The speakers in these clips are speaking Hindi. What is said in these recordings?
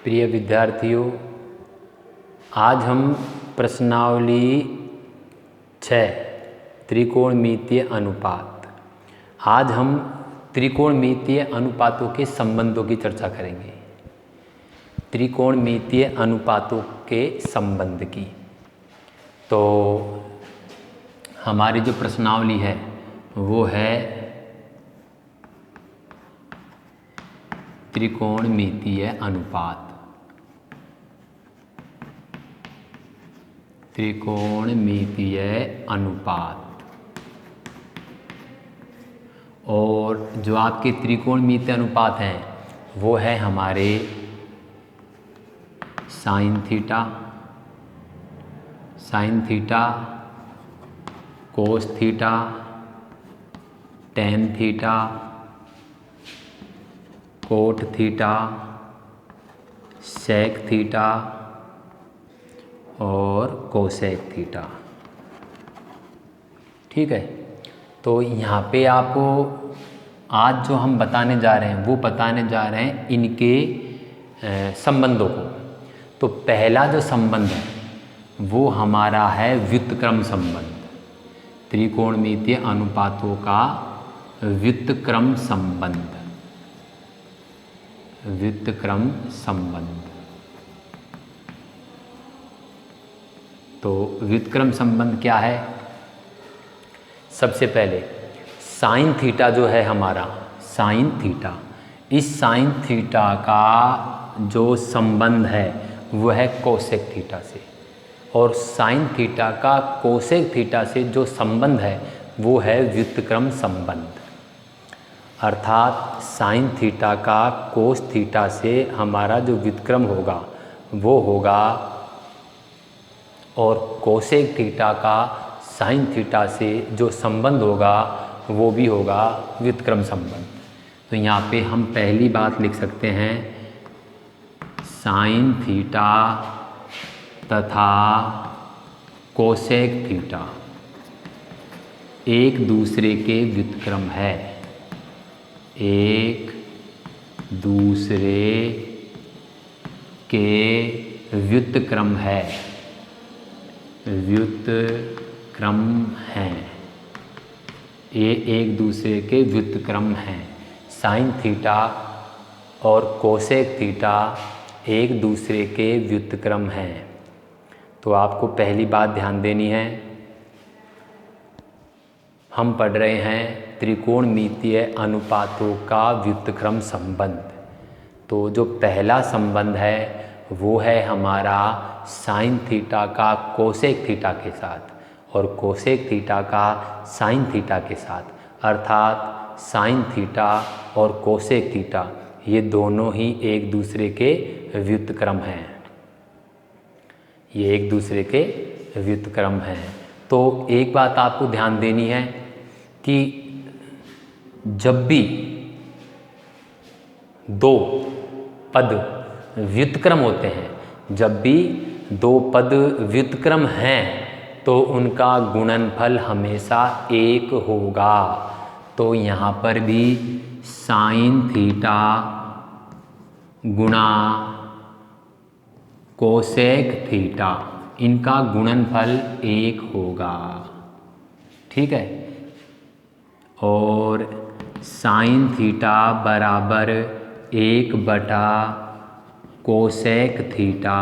प्रिय विद्यार्थियों, आज हम प्रश्नावली 6 त्रिकोणमितीय अनुपात। आज हम त्रिकोणमितीय अनुपातों के संबंधों की चर्चा करेंगे। त्रिकोणमितीय अनुपातों के संबंध की। तो हमारी जो प्रश्नावली है वो है त्रिकोणमितीय अनुपात। त्रिकोणमितीय अनुपात। और जो आपके त्रिकोणमितीय अनुपात हैं वो है हमारे sine theta, cos theta, tan theta, cot theta, sec theta और कोसेक थीटा। ठीक है, तो यहाँ पे आपको आज जो हम बताने जा रहे हैं वो बताने जा रहे हैं इनके संबंधों को। तो पहला जो संबंध है वो हमारा है व्युत्क्रम संबंध। त्रिकोणमितीय अनुपातों का व्युत्क्रम संबंध। व्युत्क्रम संबंध। तो व्युत्क्रम संबंध क्या है? सबसे पहले साइन थीटा जो है हमारा, साइन थीटा, इस साइन थीटा का जो संबंध है वो है कोसेक थीटा से, और साइन थीटा का कोसेक थीटा से जो संबंध है वो है व्युत्क्रम संबंध। अर्थात साइन थीटा का कोस थीटा से हमारा जो व्युत्क्रम होगा वो होगा, और कोसेक थीटा का साइन थीटा से जो संबंध होगा वो भी होगा व्युत्क्रम संबंध। तो यहाँ पे हम पहली बात लिख सकते हैं, साइन थीटा तथा कोसेक थीटा एक दूसरे के व्युत्क्रम है। एक दूसरे के व्युत्क्रम है। व्युत्क्रम हैं। ये एक दूसरे के व्युत्क्रम हैं। साइन थीटा और कोसेक थीटा एक दूसरे के व्युत्क्रम हैं। तो आपको पहली बात ध्यान देनी है, हम पढ़ रहे हैं त्रिकोणमितीय अनुपातों का व्युत्क्रम संबंध। तो जो पहला संबंध है वो है हमारा साइन थीटा का कोसेक थीटा के साथ और कोसेक थीटा का साइन थीटा के साथ। अर्थात साइन थीटा और कोसेक थीटा ये दोनों ही एक दूसरे के व्युत्क्रम हैं। ये एक दूसरे के व्युत्क्रम हैं। तो एक बात आपको ध्यान देनी है कि जब भी दो पद व्युत्क्रम होते हैं, जब भी दो पद व्युत्क्रम हैं तो उनका गुणनफल हमेशा एक होगा। तो यहाँ पर भी साइन थीटा गुणा कोसेक थीटा, इनका गुणनफल एक होगा। ठीक है, और साइन थीटा बराबर 1/, कोसेक थीटा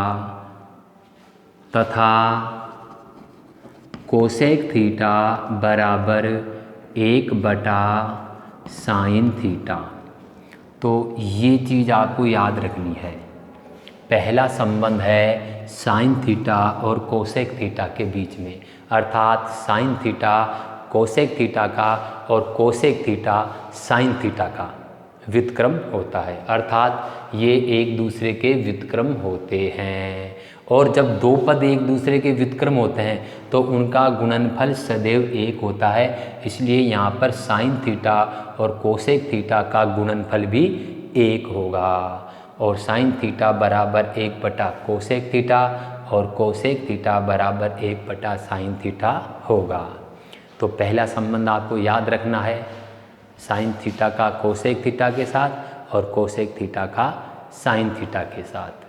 तथा कोसेक थीटा बराबर 1/, साइन थीटा। तो ये चीज़ आपको याद रखनी है। पहला संबंध है साइन थीटा और कोसेक थीटा के बीच में। अर्थात साइन थीटा कोसेक थीटा का और कोसेक थीटा साइन थीटा का व्युत्क्रम होता है। अर्थात ये एक दूसरे के व्युत्क्रम होते हैं। और जब दो पद एक दूसरे के व्युत्क्रम होते हैं तो उनका गुणनफल सदैव एक होता है। इसलिए यहाँ पर साइन थीटा और कोसेक थीटा का गुणनफल भी एक होगा। और साइन थीटा बराबर 1/, कोसेक थीटा और कोसेक थीटा बराबर 1/, साइन थीटा होगा। तो पहला संबंध आपको याद रखना है, साइन थीटा का कोसेक थीटा के साथ और कोसेक थीटा का साइन थीटा के साथ।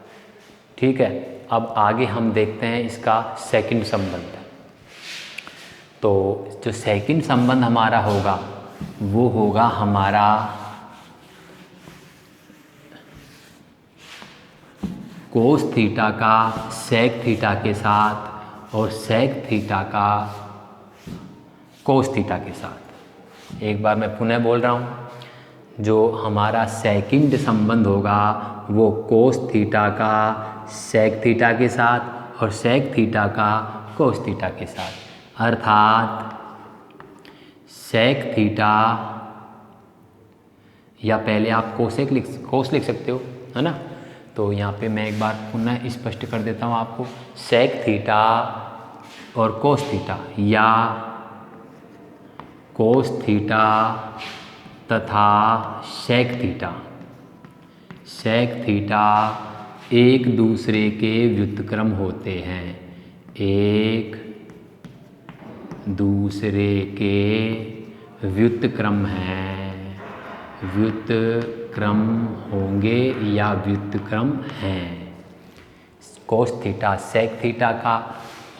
ठीक है। अब आगे हम देखते हैं इसका सेकंड संबंध। तो जो सेकंड संबंध हमारा होगा वो होगा हमारा कोस थीटा का सेक थीटा के साथ और सेक थीटा का कोस थीटा के साथ। एक बार मैं पुनः बोल रहा हूँ, जो हमारा सेकंड संबंध होगा वो कोस थीटा का सेक थीटा के साथ और सेक थीटा का कोस थीटा के साथ। अर्थात सेक थीटा, या पहले आप कोस लिख सकते हो, है ना। तो यहाँ पे मैं एक बार पुनः स्पष्ट कर देता हूँ आपको। सेक थीटा और कोस थीटा, या कोस थीटा तथा सेक थीटा, सेक थीटा एक दूसरे के व्युत्क्रम होते हैं, एक दूसरे के व्युत्क्रम हैं, व्युत्क्रम होंगे या व्युत्क्रम हैं। कोस थीटा सेक थीटा का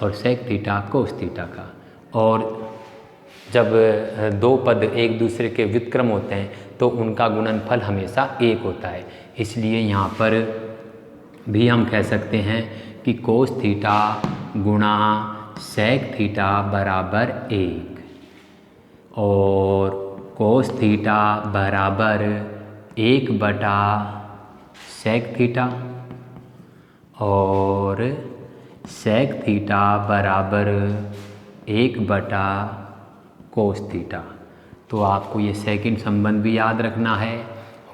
और सेक थीटा कोस थीटा का। और जब दो पद एक दूसरे के व्युत्क्रम होते हैं तो उनका गुणनफल हमेशा एक होता है। इसलिए यहाँ पर भी हम कह सकते हैं कि कोस थीटा गुणा सेक थीटा बराबर 1 और कोस थीटा बराबर 1 सेक थीटा और सेक थीटा बराबर 1 कोस थीटा। तो आपको ये सेकंड संबंध भी याद रखना है,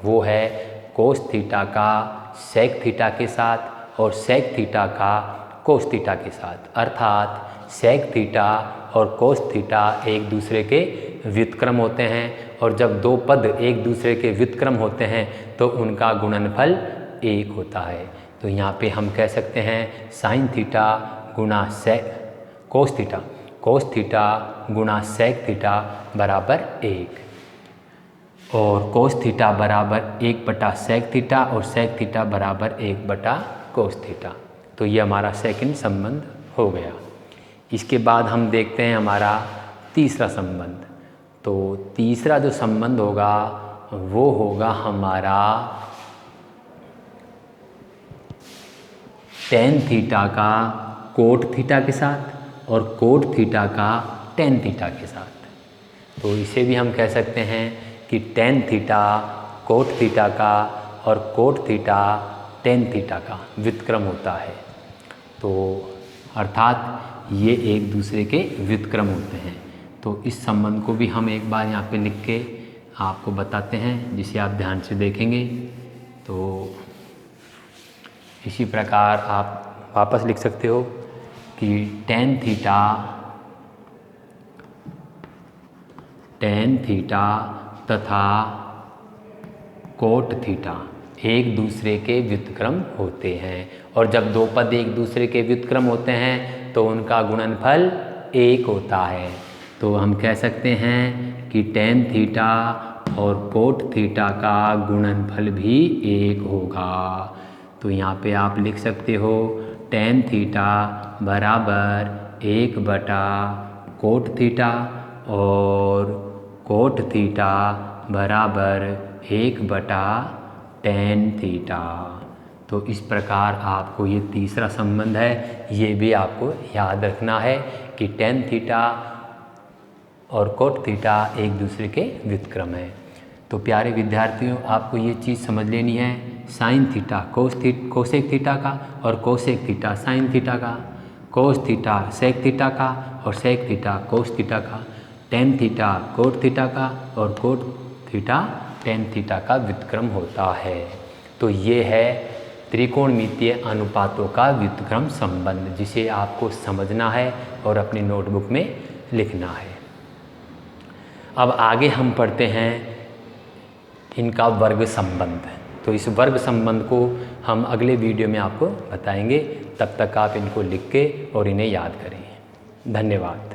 वो है कोस थीटा का सेक थीटा के साथ और सेक थीटा का कोस थीटा के साथ। अर्थात सेक थीटा और कोस थीटा एक दूसरे के व्युत्क्रम होते हैं, और जब दो पद एक दूसरे के व्युत्क्रम होते हैं तो उनका गुणनफल 1 होता है। तो यहाँ पे हम कह सकते हैं साइन थीटा गुणा कोस थीटा गुणा सेक थीटा बराबर 1 और कोस थीटा बराबर 1 सेक थीटा और सेक थीटा बराबर 1 कोस थीटा। तो ये हमारा सेकंड संबंध हो गया। इसके बाद हम देखते हैं हमारा तीसरा संबंध। तो तीसरा जो संबंध होगा वो होगा हमारा टेन थीटा का कोट थीटा के साथ और कोट थीटा का टेन थीटा के साथ। तो इसे भी हम कह सकते हैं कि टेन थीटा कोट थीटा का और कोट थीटा टेन थीटा का व्युत्क्रम होता है। तो अर्थात ये एक दूसरे के व्युत्क्रम होते हैं। तो इस संबंध को भी हम एक बार यहाँ पे लिख के आपको बताते हैं, जिसे आप ध्यान से देखेंगे। तो इसी प्रकार आप वापस लिख सकते हो कि टेन थीटा तथा कोट थीटा एक दूसरे के व्युत्क्रम होते हैं, और जब दो पद एक दूसरे के व्युत्क्रम होते हैं तो उनका गुणनफल 1 होता है। तो हम कह सकते हैं कि टेन थीटा और कोट थीटा का गुणनफल भी 1 होगा। तो यहाँ पे आप लिख सकते हो टेन थीटा बराबर 1 कोट थीटा और कोट थीटा बराबर 1 टेन थीटा। तो इस प्रकार आपको ये तीसरा संबंध है, ये भी आपको याद रखना है कि टेन थीटा और कोट थीटा एक दूसरे के व्युत्क्रम है। तो प्यारे विद्यार्थियों, आपको ये चीज़ समझ लेनी है, साइन थीटा कोसेक थीटा का और कोसेक थीटा साइन थीटा का, कोस थीटा सेक थीटा का और सेक थीटा कोस थीटा का, टेन थीटा कोट थीटा का और कोट थीटा टेन थीटा का व्युत्क्रम होता है। तो ये है त्रिकोणमितीय अनुपातों का व्युत्क्रम संबंध, जिसे आपको समझना है और अपनी नोटबुक में लिखना है। अब आगे हम पढ़ते हैं इनका वर्ग संबंध। तो इस वर्ग संबंध को हम अगले वीडियो में आपको बताएंगे। तब तक आप इनको लिख के और इन्हें याद करें। धन्यवाद।